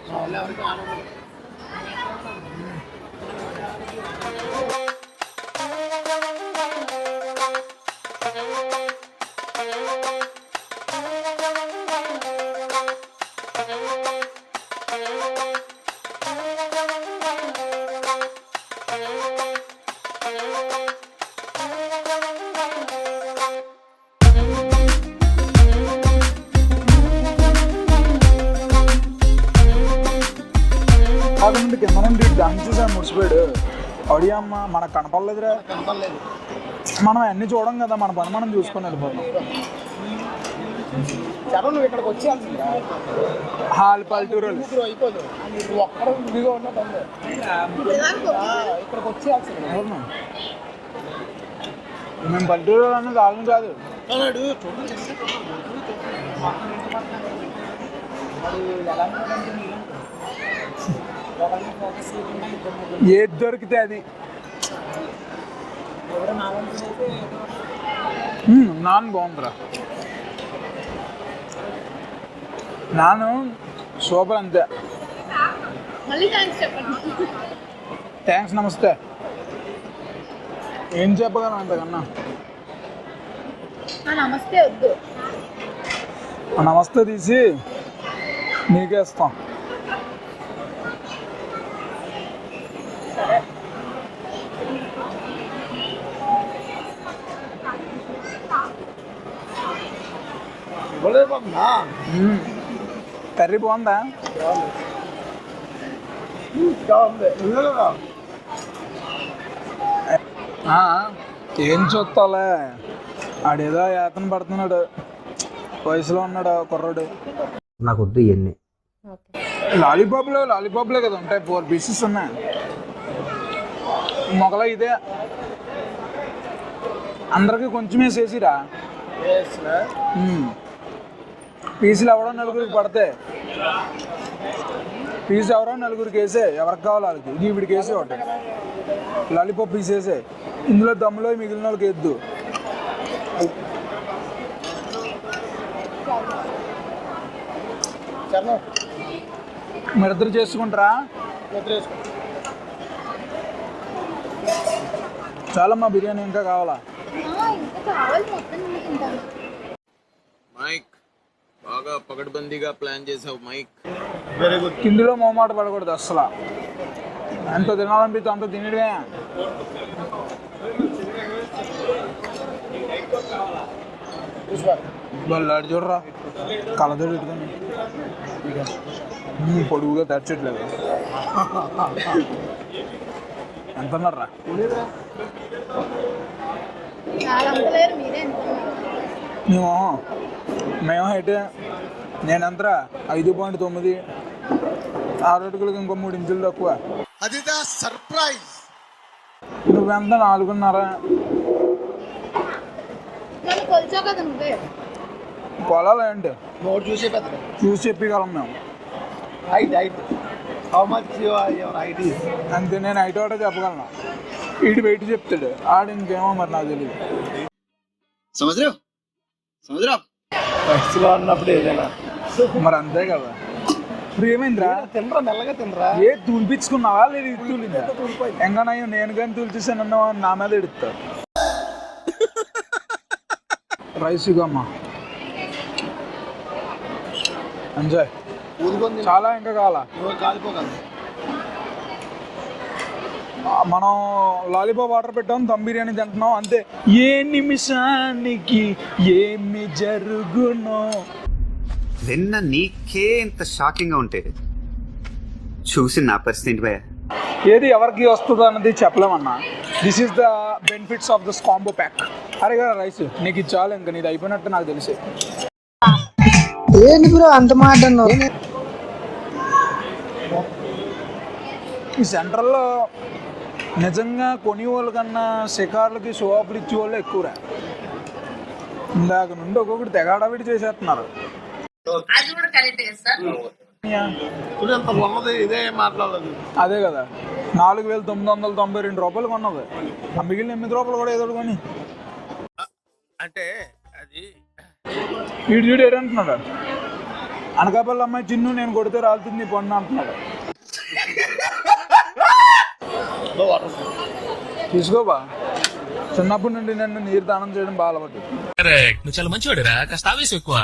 కాకుండా కింద నుండి దాన్ని చూసాను ముడిచిపోయాడు. అడియమ్మ మనకు కనపడలేదురా. మనం అన్నీ చూడం కదా, మన పని మనం చూసుకొని వెళ్ళిపోతాం. నువ్వు ఇక్కడికి వచ్చేయాల్సింది హాల్ పల్లెటూరు అయిపోదు. నువ్వు ఒక్కడ విడిగా ఉన్నట్టు ఇక్కడికి వచ్చేయాల్సింది. మేము పల్లెటూరు అన్నది ఆలం కాదు. ఏది దొరికితే అది. నాన్ బాగుందిరా. నాను సూపర్ అంతే. థ్యాంక్స్ నమస్తే. ఏం చెప్పగలను అంతకన్నా. నమస్తే వద్దు, నమస్తే తీసి నీకే ఇస్తాం. కర్రీ బాగుందా? ఏం చూస్తాలే, ఆడేదో ఏతన పడుతున్నాడు, వయసులో ఉన్నాడు కుర్రాడు. నాకు వద్దు ఇవన్నీ. లాలీపాప్లే కదా ఉంటాయి, 4 పీసెస్ ఉన్నాయి. మొగల ఇదే అందరికి కొంచెం వేసేసిరా. పీసులు ఎవరో నలుగురికి పడతాయి. పీసు ఎవరో నలుగురికి వేసే, ఎవరికి కావాలి వాళ్ళకి. ఇది వీడికి వేసే ఒకటి లాలీపాప్ పీస్ వేసే. ఇందులో దమ్ములో మిగిలిన వాళ్ళకి వేద్దు. మీరిద్దరు చేసుకుంటారా? చాలమ్మా, బిర్యానీ ఇంకా కావాలా? మైక్ బాగా పకడ్బందీగా ప్లాన్ చేసావు మైక్. కిందిలో మొహమాట పడకూడదు అసలు. ఎంత తినాలనిపిస్తే అంత తినడమే. వాళ్ళు ఆడు చూడరా, కళ్ళతో పెట్టుకొని పొడుగుగా తెచ్చట్లేదు. ఎంత అన్నారా? మేము అయితే నేనంతరా 5.9, 6 అడుగులకు ఇంకో 3 ఇంచులు తక్కువ. అది సర్ప్రైజ్. నువ్వెంత 4.5. కొలాలి అంటే చూసి చెప్పగలం మేము. అంతే, నేను హైట్ ఒకటే చెప్పగలను. వీడి వెయిట్ చెప్తాడు, ఆడు ఇంకేమో మరి నాకు తెలియదు. అన్నప్పుడు ఏదైనా మరి అంతే కదా. ఇప్పుడు ఏమైందిరా? తినరా, మెల్లగా తినరా. ఏ తులిపించుకున్నావా లేదు? ఇది తూలిందా? ఎంగనయ్యో నేను కానీ తులిచేసానన్నా నా మీద ఎడుతా. Rice ఇగమ్మా, enjoy. చాలా ఇంకా కావాలా? మనం లాలీపాప్ ఆర్డర్ పెట్టాం, దమ్ బిర్యానీ తింటున్నాం అంతే. ఏ నిమిషానికి ఏమి జరుగునో విన్న నీకే ఇంత షాకింగ్ గా ఉంటే చూసి నా పరిస్థితి ఏంటి భయ్యా? ఏది ఎవరికి వస్తుందో అన్నది చెప్పలేమన్నా. This is the benefits of this combo pack. అరే కదా రైస్ నీకు ఇది చాలు, ఇంకా నీది అయిపోయినట్టు నాకు తెలిసి. ఏంటి బ్రో అంత మాట అన్నావు? ఈ సెంట్రల్లో నిజంగా కొని వాళ్ళ కన్నా షికార్లకి షో ఆఫ్లు ఇచ్చే వాళ్ళు ఎక్కువరా. ఇందాక నుండి ఒక్కొక్కటి తెగాడవిడి చేసేస్తున్నారు. ఇదే మాట్లాడలేదు. అదే కదా, 4,992 రూపాయలు కొన్నది. ఆ మిగిలిన 8 రూపాయలు కూడా ఏదో కొని. అంటే అది వీడు చూడు ఏంటంటున్నాడు, అనకాపల్లి అమ్మాయి చిన్ను నేను కొడితే రాలుతుంది నీ పొన్ను అంటున్నాడు. తీసుకోబా, చిన్నప్పటి నుండి నన్ను నీరు దానం చేయడం బాగా అలవాటు. నువ్వు చాలా మంచివాడురా, కాస్త ఆవేశం ఎక్కువ.